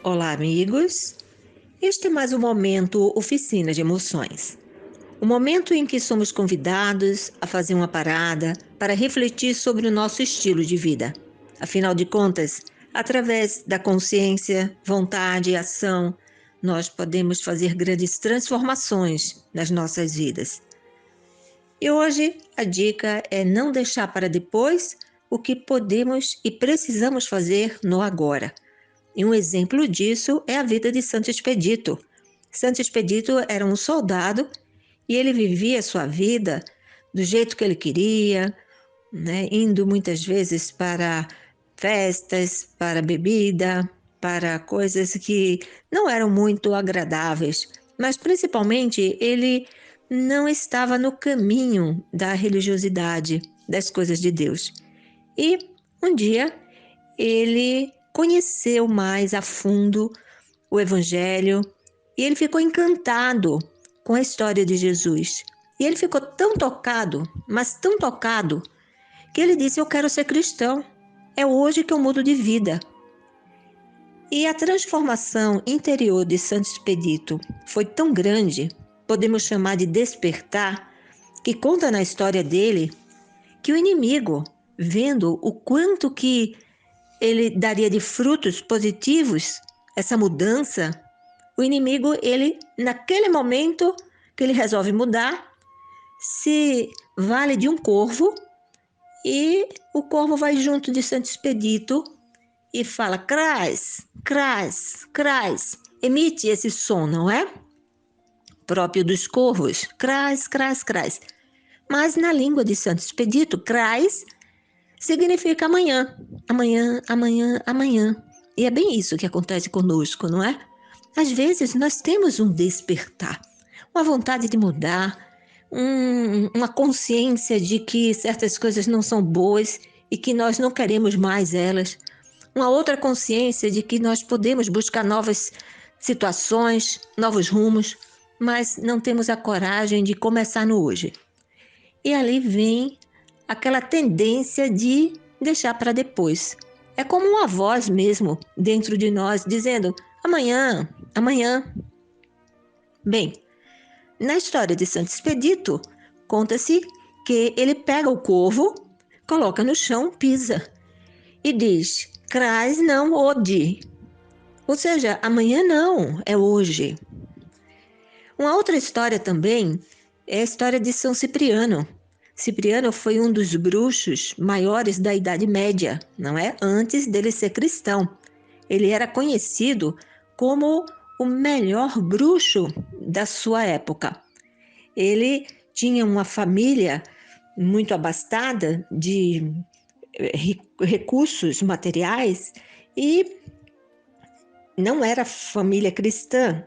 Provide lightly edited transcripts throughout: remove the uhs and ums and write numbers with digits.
Olá, amigos! Este é mais um momento Oficina de Emoções. O momento em que somos convidados a fazer uma parada para refletir sobre o nosso estilo de vida. Afinal de contas, através da consciência, vontade e ação, nós podemos fazer grandes transformações nas nossas vidas. E hoje a dica é não deixar para depois o que podemos e precisamos fazer no agora. E um exemplo disso é a vida de Santo Expedito. Santo Expedito era um soldado e ele vivia sua vida do jeito que ele queria, né? Indo muitas vezes para festas, para bebida, para coisas que não eram muito agradáveis, mas principalmente ele não estava no caminho da religiosidade, das coisas de Deus. E um dia ele conheceu mais a fundo o Evangelho e ele ficou encantado com a história de Jesus. E ele ficou tão tocado, mas tão tocado, que ele disse: Eu quero ser cristão. É hoje que eu mudo de vida. E a transformação interior de Santo Expedito foi tão grande, podemos chamar de despertar, que conta na história dele que o inimigo, vendo o quanto que ele daria de frutos positivos essa mudança, o inimigo, ele naquele momento que ele resolve mudar, se vale de um corvo e o corvo vai junto de Santo Expedito e fala: crais, crais, crais, emite esse som, não é? Próprio dos corvos, crais, crais, crais. Mas na língua de Santo Expedito, crais significa amanhã, amanhã, amanhã, amanhã. E é bem isso que acontece conosco, não é? Às vezes nós temos um despertar, uma vontade de mudar, uma consciência de que certas coisas não são boas e que nós não queremos mais elas, uma outra consciência de que nós podemos buscar novas situações, novos rumos, mas não temos a coragem de começar no hoje. E ali vem aquela tendência de deixar para depois. É como uma voz mesmo dentro de nós dizendo: amanhã, amanhã. Bem, na história de Santo Expedito, conta-se que ele pega o corvo, coloca no chão, pisa e diz: crais não ode. Ou seja, amanhã não, é hoje. Uma outra história também é a história de São Cipriano. Cipriano foi um dos bruxos maiores da Idade Média, não é? Antes dele ser cristão. Ele era conhecido como o melhor bruxo da sua época. Ele tinha uma família muito abastada de recursos materiais e não era família cristã.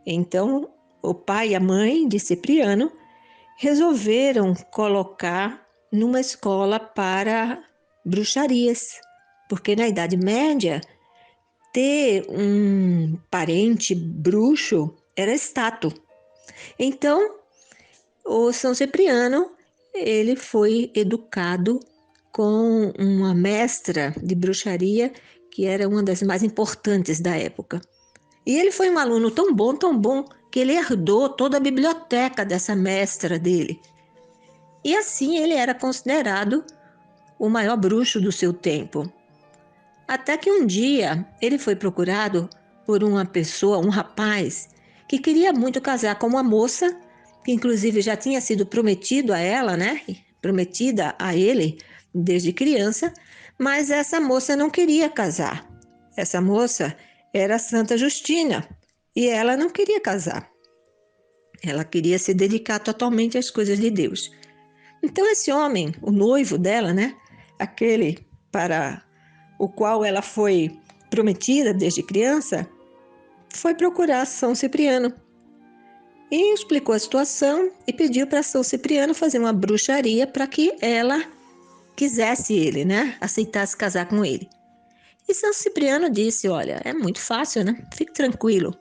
Então, o pai e a mãe de Cipriano resolveram colocar numa escola para bruxarias, porque na Idade Média ter um parente bruxo era status. Então, o São Cipriano, ele foi educado com uma mestra de bruxaria que era uma das mais importantes da época. E ele foi um aluno tão bom, que ele herdou toda a biblioteca dessa mestra dele. E assim ele era considerado o maior bruxo do seu tempo. Até que um dia ele foi procurado por uma pessoa, um rapaz, que queria muito casar com uma moça, que inclusive já tinha sido prometido a ela, né? Prometida a ele desde criança, mas essa moça não queria casar. Essa moça era Santa Justina e ela não queria casar. Ela queria se dedicar totalmente às coisas de Deus. Então esse homem, o noivo dela, né? Aquele para o qual ela foi prometida desde criança, foi procurar São Cipriano e explicou a situação e pediu para São Cipriano fazer uma bruxaria para que ela quisesse ele, né? Aceitasse casar com ele. E São Cipriano disse: olha, é muito fácil, né? Fique tranquilo.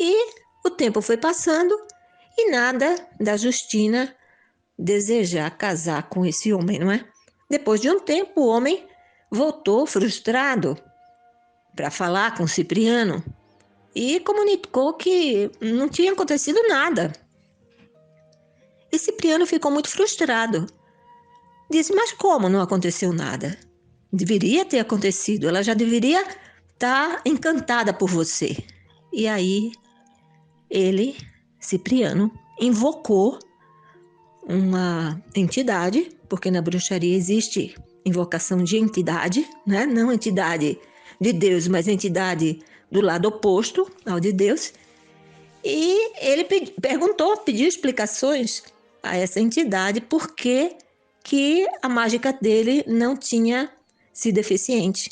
E o tempo foi passando e nada da Justina desejar casar com esse homem, não é? Depois de um tempo, o homem voltou frustrado para falar com Cipriano e comunicou que não tinha acontecido nada. E Cipriano ficou muito frustrado. Disse: mas como não aconteceu nada? Deveria ter acontecido, ela já deveria estar encantada por você. E aí ele, Cipriano, invocou uma entidade, porque na bruxaria existe invocação de entidade, né? Não entidade de Deus, mas entidade do lado oposto ao de Deus. E ele pediu explicações a essa entidade por que a mágica dele não tinha sido eficiente.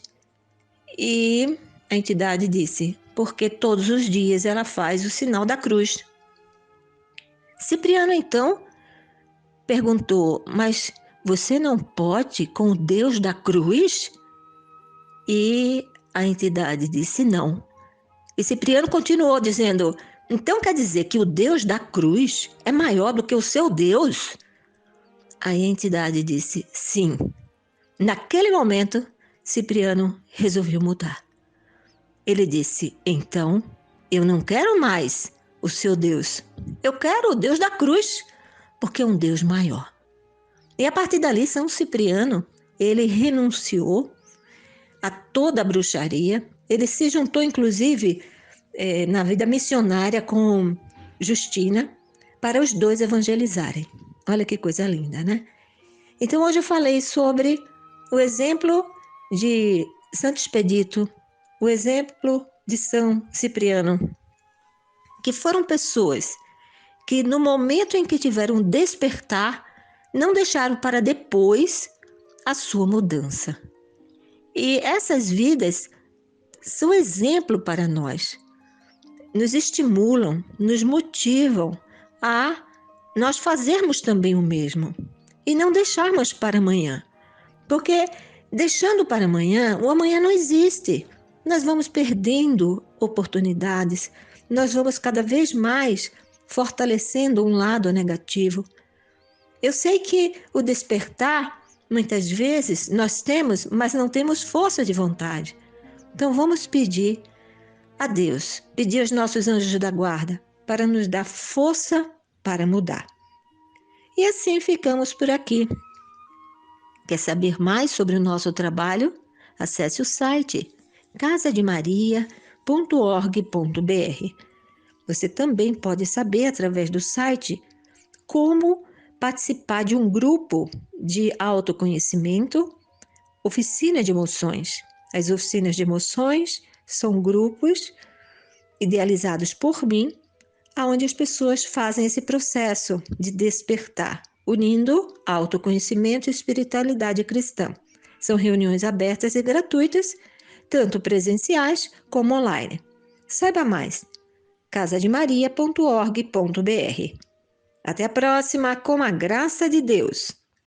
E a entidade disse: porque todos os dias ela faz o sinal da cruz. Cipriano então perguntou: mas você não pode com o Deus da cruz? E a entidade disse não. E Cipriano continuou dizendo: então quer dizer que o Deus da cruz é maior do que o seu Deus? A entidade disse sim. Naquele momento, Cipriano resolveu mudar. Ele disse: então eu não quero mais o seu Deus. Eu quero o Deus da cruz, porque é um Deus maior. E a partir dali, São Cipriano, ele renunciou a toda a bruxaria. Ele se juntou, inclusive, na vida missionária com Justina, para os dois evangelizarem. Olha que coisa linda, né? Então, hoje eu falei sobre o exemplo de Santo Expedito, o exemplo de São Cipriano, que foram pessoas que, no momento em que tiveram um despertar, não deixaram para depois a sua mudança. E essas vidas são exemplo para nós. Nos estimulam, nos motivam a nós fazermos também o mesmo e não deixarmos para amanhã. Porque deixando para amanhã, o amanhã não existe. Nós vamos perdendo oportunidades, nós vamos cada vez mais fortalecendo um lado negativo. Eu sei que o despertar, muitas vezes, nós temos, mas não temos força de vontade. Então vamos pedir a Deus, pedir aos nossos anjos da guarda para nos dar força para mudar. E assim ficamos por aqui. Quer saber mais sobre o nosso trabalho? Acesse o site casademaria.org.br. Você também pode saber através do site como participar de um grupo de autoconhecimento, oficina de emoções. As oficinas de emoções são grupos idealizados por mim, onde as pessoas fazem esse processo de despertar, unindo autoconhecimento e espiritualidade cristã. São reuniões abertas e gratuitas, tanto presenciais como online. Saiba mais, casademaria.org.br. Até a próxima, com a graça de Deus!